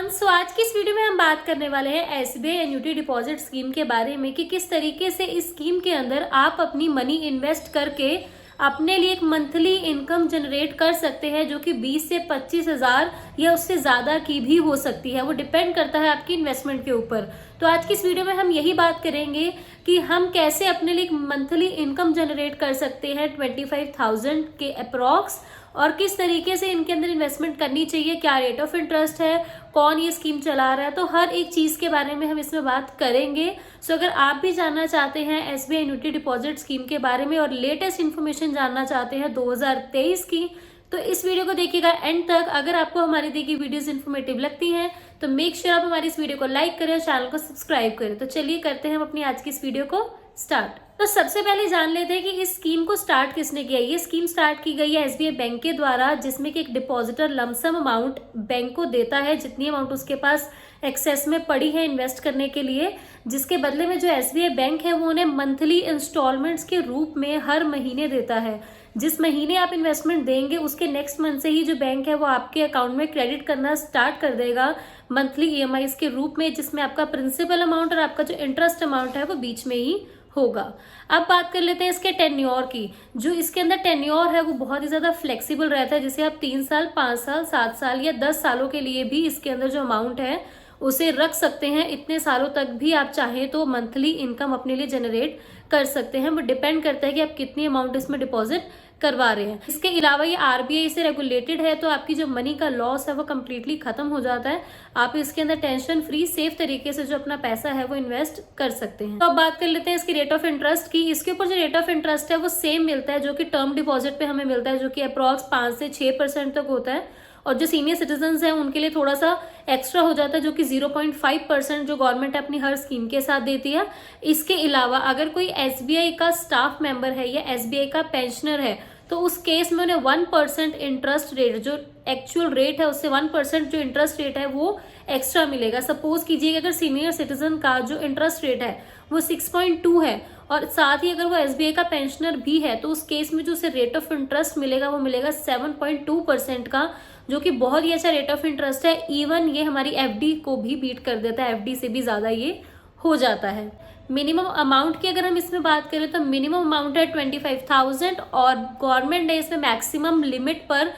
Everyone, सो आज की इस वीडियो में हम बात करने वाले हैं एसबीआई एन्युटी डिपॉजिट स्कीम के बारे में कि किस तरीके से इस स्कीम के अंदर आप अपनी मनी इन्वेस्ट करके अपने लिए एक मंथली इनकम जनरेट कर सकते हैं, जो कि 20 से 25 हज़ार या उससे ज़्यादा की भी हो सकती है। वो डिपेंड करता है आपकी इन्वेस्टमेंट के ऊपर। तो आज की इस वीडियो में हम यही बात करेंगे कि हम कैसे अपने लिए एक मंथली इनकम जनरेट कर सकते हैं 25,000 के अप्रॉक्स, और किस तरीके से इनके अंदर इन्वेस्टमेंट करनी चाहिए, क्या रेट ऑफ इंटरेस्ट है, कौन ये स्कीम चला रहा है। तो हर एक चीज़ के बारे में हम इसमें बात करेंगे। सो अगर आप भी जानना चाहते हैं एसबीआई एन्युटी डिपॉजिट स्कीम के बारे में और लेटेस्ट इन्फॉर्मेशन जानना चाहते हैं 2023 की, तो इस वीडियो को देखिएगा एंड तक। अगर आपको हमारी दी गई वीडियोस इन्फॉर्मेटिव लगती हैं तो मेक श्योर आप हमारी इस वीडियो को लाइक करें और चैनल को सब्सक्राइब करें। तो चलिए करते हैं हम अपनी आज की इस वीडियो को स्टार्ट। तो सबसे पहले जान लेते हैं कि इस स्कीम को स्टार्ट किसने किया। ये स्कीम स्टार्ट की गई है एसबीआई बैंक के द्वारा, जिसमें कि एक डिपॉजिटर लमसम अमाउंट बैंक को देता है, जितनी अमाउंट उसके पास एक्सेस में पड़ी है इन्वेस्ट करने के लिए, जिसके बदले में जो एसबीआई बैंक है वो उन्हें मंथली इंस्टॉलमेंट्स के रूप में हर महीने देता है। जिस महीने आप इन्वेस्टमेंट देंगे उसके नेक्स्ट मंथ से ही जो बैंक है वो आपके अकाउंट में क्रेडिट करना स्टार्ट कर देगा मंथली ईएमआईज के रूप में, जिसमें आपका प्रिंसिपल अमाउंट और आपका जो इंटरेस्ट अमाउंट है वो बीच में ही होगा। अब बात कर लेते हैं इसके टेन्योर की। जो इसके अंदर टेन्योर है वो बहुत ही ज़्यादा फ्लेक्सिबल रहता है, जिसे आप 3 साल, 5 साल, 7 साल या 10 सालों के लिए भी इसके अंदर जो अमाउंट है उसे रख सकते हैं। इतने सालों तक भी आप चाहें तो मंथली इनकम अपने लिए जनरेट कर सकते हैं। वो डिपेंड करता है कि आप कितनी अमाउंट इसमें डिपॉजिट करवा रहे हैं। इसके अलावा ये आरबीआई से रेगुलेटेड है, तो आपकी जो मनी का लॉस है वो कम्प्लीटली खत्म हो जाता है। आप इसके अंदर टेंशन फ्री सेफ तरीके से जो अपना पैसा है वो इन्वेस्ट कर सकते हैं। तो अब बात कर लेते हैं इसकी रेट ऑफ इंटरेस्ट की। इसके ऊपर जो रेट ऑफ इंटरेस्ट है वो सेम मिलता है जो कि टर्म डिपॉजिट पे हमें मिलता है, जो कि अप्रॉक्स 5 से 6% तक होता है। और जो सीनियर सिटीजन्स हैं उनके लिए थोड़ा सा एक्स्ट्रा हो जाता है, जो कि 0.5% जो गवर्नमेंट अपनी हर स्कीम के साथ देती है। इसके अलावा अगर कोई एसबीआई का स्टाफ मेंबर है या एसबीआई का पेंशनर है तो उस केस में उन्हें 1% इंटरेस्ट रेट, जो एक्चुअल रेट है उससे 1% जो इंटरेस्ट रेट है वो एक्स्ट्रा मिलेगा। सपोज कीजिए अगर सीनियर सिटीजन का जो इंटरेस्ट रेट है वो 6.2 है और साथ ही अगर वो एसबीआई का पेंशनर भी है, तो उस केस में जो उसे रेट ऑफ इंटरेस्ट मिलेगा वो मिलेगा 7.2% का, जो कि बहुत ही अच्छा रेट ऑफ इंटरेस्ट है। इवन ये हमारी एफडी को भी बीट कर देता है, एफडी से भी ज़्यादा ये हो जाता है। मिनिमम अमाउंट की अगर हम इसमें बात करें तो मिनिमम अमाउंट है 25,000 और गवर्नमेंट ने इसमें मैक्सिमम लिमिट पर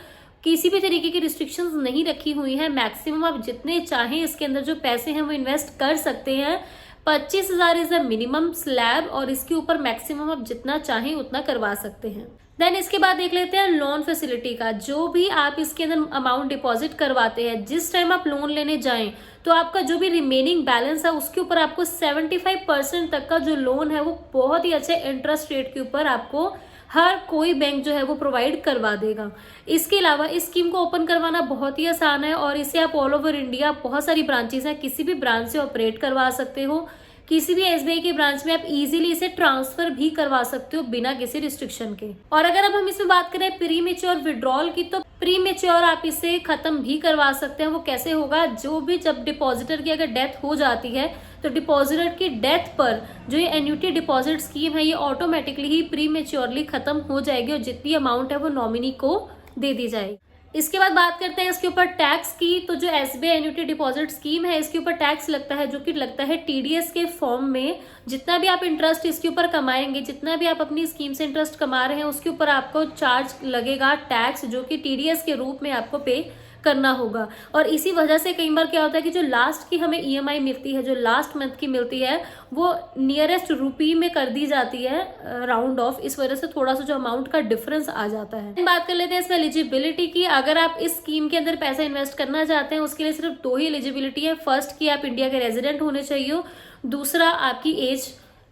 किसी भी तरीके की रिस्ट्रिक्शंस नहीं रखी हुई है। मैक्सिमम आप जितने चाहें इसके अंदर जो पैसे हैं वो इन्वेस्ट कर सकते हैं। 25,000 इज द मिनिमम स्लैब और इसके ऊपर मैक्सिमम आप जितना चाहें उतना करवा सकते हैं। देन इसके बाद देख लेते हैं लोन फैसिलिटी का। जो भी आप इसके अंदर अमाउंट डिपॉजिट करवाते हैं, जिस टाइम आप लोन लेने जाएं तो आपका जो भी रिमेनिंग बैलेंस है उसके ऊपर आपको 75% तक का जो लोन है वो बहुत ही अच्छे इंटरेस्ट रेट के ऊपर आपको हर कोई बैंक जो है वो प्रोवाइड करवा देगा। इसके अलावा इस स्कीम को ओपन करवाना बहुत ही आसान है और इसे आप ऑल ओवर इंडिया, बहुत सारी ब्रांचेस हैं, किसी भी ब्रांच से ऑपरेट करवा सकते हो। किसी भी एसबीआई के ब्रांच में आप इजीली इसे ट्रांसफर भी करवा सकते हो बिना किसी रिस्ट्रिक्शन के। और अगर अब हम इसमें बात करें प्री मेच्योर विड्रॉल की, तो प्री मेच्योर आप इसे खत्म भी करवा सकते हैं। वो कैसे होगा, जो भी जब डिपॉजिटर की अगर डेथ हो जाती है तो डिपॉजिटर की डेथ पर जो ये एन्युटी डिपॉजिट स्कीम है ये ऑटोमेटिकली ही प्री मेच्योरली खत्म हो जाएगी और जितनी अमाउंट है वो नॉमिनी को दे दी जाएगी। इसके बाद बात करते हैं इसके ऊपर टैक्स की। तो जो एसबीआई एन्युटी डिपॉजिट स्कीम है इसके ऊपर टैक्स लगता है, जो कि लगता है टीडीएस के फॉर्म में। जितना भी आप इंटरेस्ट इसके ऊपर कमाएंगे, जितना भी आप अपनी स्कीम से इंटरेस्ट कमा रहे हैं उसके ऊपर आपको चार्ज लगेगा टैक्स, जो कि टीडीएस के रूप में आपको पे करना होगा। और इसी वजह से कई बार क्या होता है कि जो लास्ट की हमें ईएमआई मिलती है, जो लास्ट मंथ की मिलती है, वो नियरेस्ट रुपी में कर दी जाती है राउंड ऑफ। इस वजह से थोड़ा सा जो अमाउंट का डिफरेंस आ जाता है। बात कर लेते हैं इसमें एलिजिबिलिटी की। अगर आप इस स्कीम के अंदर पैसा इन्वेस्ट करना चाहते हैं उसके लिए सिर्फ 2 ही एलिजिबिलिटी है। फर्स्ट की आप इंडिया के रेजिडेंट होने चाहिए, दूसरा आपकी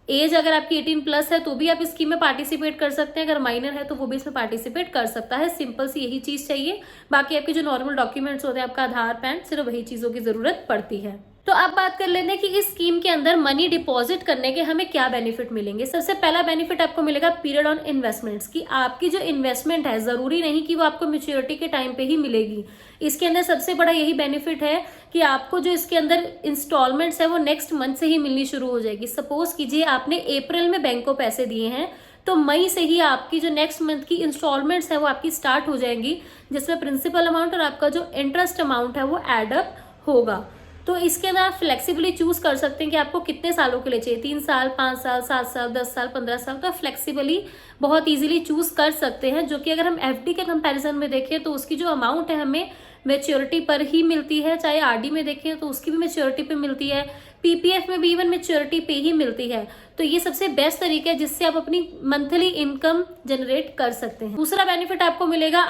एज अगर आपकी 18+ है तो भी आप इस स्कीम में पार्टिसिपेट कर सकते हैं। अगर माइनर है तो वो भी इसमें पार्टिसिपेट कर सकता है। सिंपल सी यही चीज चाहिए। बाकी आपके जो नॉर्मल डॉक्यूमेंट्स होते हैं, आपका आधार, पैन, सिर्फ वही चीजों की जरूरत पड़ती है। तो अब बात कर लेते हैं कि इस स्कीम के अंदर मनी डिपॉजिट करने के हमें क्या बेनिफिट मिलेंगे। सबसे पहला बेनिफिट आपको मिलेगा पीरियड ऑन इन्वेस्टमेंट्स की। आपकी जो इन्वेस्टमेंट है जरूरी नहीं कि वो आपको मैच्योरिटी के टाइम पे ही मिलेगी। इसके अंदर सबसे बड़ा यही बेनिफिट है कि आपको जो इसके अंदर इंस्टॉलमेंट्स है वो नेक्स्ट मंथ से ही मिलनी शुरू हो जाएगी। सपोज कीजिए आपने अप्रैल में बैंक को पैसे दिए हैं, तो मई से ही आपकी जो नेक्स्ट मंथ की इंस्टॉलमेंट्स है वो आपकी स्टार्ट हो जाएंगी, जिसमें प्रिंसिपल अमाउंट और आपका जो इंटरेस्ट अमाउंट है वो एड अप होगा। तो इसके अंदर आप फ्लेक्सिबली चूज कर सकते हैं कि आपको कितने सालों के लिए चाहिए, 3 साल, 5 साल, 7 साल, 10 साल, 15 साल। तो फ्लेक्सिबली बहुत इजीली चूज कर सकते हैं, जो कि अगर हम एफडी के कंपैरिजन में देखें तो उसकी जो अमाउंट है हमें मेच्योरिटी पर ही मिलती है। चाहे आरडी में देखें तो उसकी भी मेच्योरिटी पे मिलती है, पीपीएफ में भी इवन मेच्योरिटी पे ही मिलती है। तो ये सबसे बेस्ट तरीका है जिससे आप अपनी मंथली इनकम जनरेट कर सकते हैं। दूसरा बेनिफिट आपको मिलेगा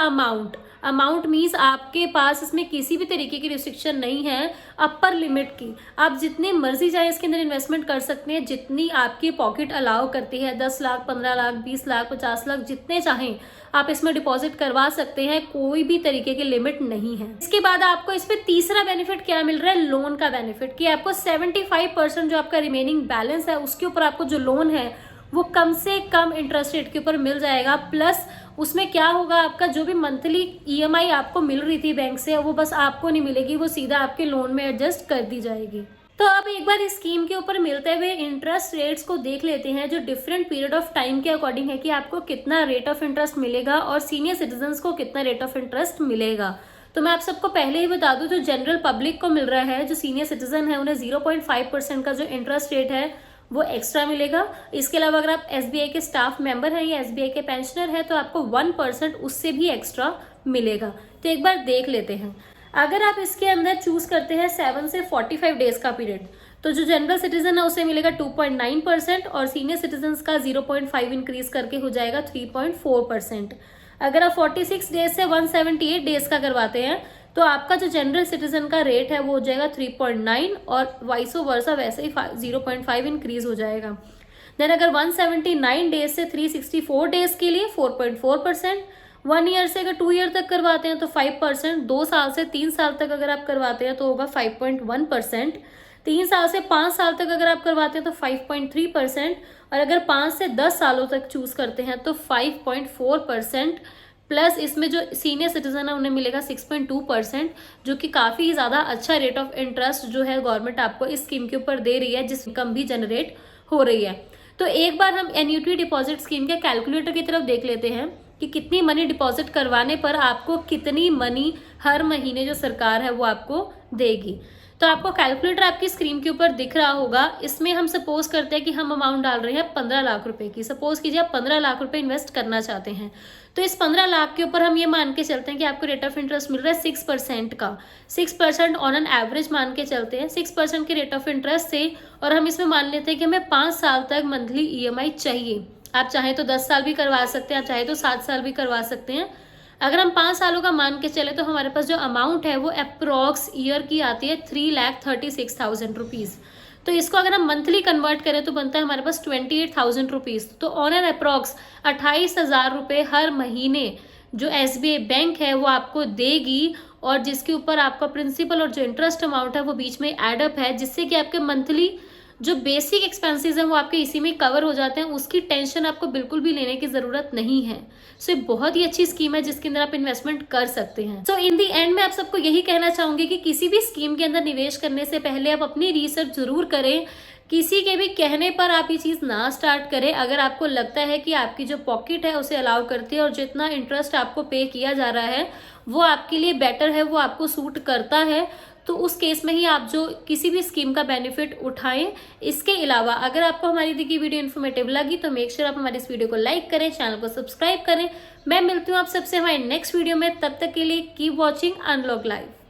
अमाउंट मीन्स आपके पास इसमें किसी भी तरीके की रिस्ट्रिक्शन नहीं है अपर लिमिट की। आप जितनी मर्जी चाहे इसके अंदर इन्वेस्टमेंट कर सकते हैं, जितनी आपकी पॉकेट अलाउ करती है। 10 लाख, 15 लाख, 20 लाख, 50 लाख, जितने चाहें आप इसमें डिपॉजिट करवा सकते हैं, कोई भी तरीके की लिमिट नहीं है। इसके बाद आपको इस पे तीसरा बेनिफिट क्या मिल रहा है, लोन का बेनिफिट, कि आपको 75% जो आपका रिमेनिंग बैलेंस है उसके ऊपर आपको जो लोन है वो कम से कम इंटरेस्ट रेट के ऊपर मिल जाएगा। प्लस उसमें क्या होगा, आपका जो भी मंथली ईएमआई आपको मिल रही थी बैंक से, वो बस आपको नहीं मिलेगी, वो सीधा आपके लोन में एडजस्ट कर दी जाएगी। तो अब एक बार इस स्कीम के ऊपर मिलते हुए इंटरेस्ट रेट्स को देख लेते हैं, जो डिफरेंट पीरियड ऑफ टाइम के अकॉर्डिंग है कि आपको कितना रेट ऑफ इंटरेस्ट मिलेगा और सीनियर सिटीजन को कितना रेट ऑफ इंटरेस्ट मिलेगा। तो मैं आप सबको पहले ही बता दूं, जो जनरल पब्लिक को मिल रहा है, जो सीनियर सिटीजन है, उन्हें 0.5% का जो इंटरेस्ट रेट है वो एक्स्ट्रा मिलेगा। इसके अलावा अगर आप एसबीआई के स्टाफ मेंबर हैं या एसबीआई के पेंशनर हैं तो आपको 1% उससे भी एक्स्ट्रा मिलेगा। तो एक बार देख लेते हैं। अगर आप इसके अंदर चूज करते हैं 7 से 45 डेज का पीरियड, तो जो जनरल सिटीजन है उसे मिलेगा 2.9% और सीनियर सिटीजन का 0.5 इंक्रीज करके हो जाएगा 3.4%। अगर आप 46 डेज से 178 डेज का करवाते हैं तो आपका जो जनरल सिटीजन का रेट है वो हो जाएगा 3.9 और वाइसो वर्सा वैसे ही 0.5 इंक्रीज हो जाएगा। देन अगर 179 डेज से 364 डेज के लिए 4.4%, 1 ईयर से अगर 2 ईयर तक करवाते हैं तो 5%, 2 साल से 3 साल तक अगर आप करवाते हैं तो होगा 5.1%, 3 साल से 5 साल तक अगर आप करवाते हैं तो 5.3%, और अगर 5 से 10 सालों तक चूज करते हैं तो 5.4%। प्लस इसमें जो सीनियर सिटीजन है उन्हें मिलेगा 6.2%, जो कि काफ़ी ज़्यादा अच्छा रेट ऑफ इंटरेस्ट जो है गवर्नमेंट आपको इस स्कीम के ऊपर दे रही है, जिस इनकम भी जनरेट हो रही है। तो एक बार हम एन्युटी डिपॉजिट स्कीम के कैलकुलेटर की तरफ देख लेते हैं कि कितनी मनी डिपॉजिट करवाने पर आपको कितनी मनी हर महीने जो सरकार है वो आपको देगी। तो आपको कैलकुलेटर आपकी स्क्रीन के ऊपर दिख रहा होगा। इसमें हम सपोज करते हैं कि हम अमाउंट डाल रहे हैं 15 लाख रुपए की। सपोज कीजिए आप 15 लाख रुपए इन्वेस्ट करना चाहते हैं, तो इस 15 लाख के ऊपर हम ये मान के चलते हैं कि आपको रेट ऑफ इंटरेस्ट मिल रहा है 6% का। 6% ऑन एन एवरेज मान के चलते हैं 6% के रेट ऑफ इंटरेस्ट से, और हम इसमें मान लेते हैं कि हमें 5 साल तक मंथली ईएमआई चाहिए। आप चाहे तो 10 साल भी करवा सकते हैं, आप चाहे तो 7 साल भी करवा सकते हैं। अगर हम 5 सालों का मान के चले तो हमारे पास जो अमाउंट है वो अप्रोक्स ईयर की आती है 3,36,000 रुपीज़। तो इसको अगर हम मंथली कन्वर्ट करें तो बनता है हमारे पास 28,000 रुपीज़। तो ऑन एन अप्रॉक्स 28,000 रुपये हर महीने जो एसबीआई बैंक है वो आपको देगी, और जिसके ऊपर आपका प्रिंसिपल और जो इंटरेस्ट अमाउंट है वो बीच में एडअप है, जिससे कि आपके मंथली जो बेसिक एक्सपेंसेस हैं वो आपके इसी में कवर हो जाते हैं। उसकी टेंशन आपको बिल्कुल भी लेने की ज़रूरत नहीं है। सो ये बहुत ही अच्छी स्कीम है जिसके अंदर आप इन्वेस्टमेंट कर सकते हैं। सो इन दी एंड मैं आप सबको यही कहना चाहूंगी कि किसी भी स्कीम के अंदर निवेश करने से पहले आप अपनी रिसर्च जरूर करें। किसी के भी कहने पर आप ये चीज़ ना स्टार्ट करें। अगर आपको लगता है कि आपकी जो पॉकेट है उसे अलाउ करती है और जितना इंटरेस्ट आपको पे किया जा रहा है वो आपके लिए बेटर है, वो आपको सूट करता है, तो उस केस में ही आप जो किसी भी स्कीम का बेनिफिट उठाएं। इसके अलावा अगर आपको हमारी दी गई वीडियो इन्फॉर्मेटिव लगी तो मेक श्योर आप हमारी इस वीडियो को लाइक करें, चैनल को सब्सक्राइब करें। मैं मिलती हूँ आप सबसे हमारे नेक्स्ट वीडियो में, तब तक के लिए कीप वॉचिंग अनलॉक लाइफ।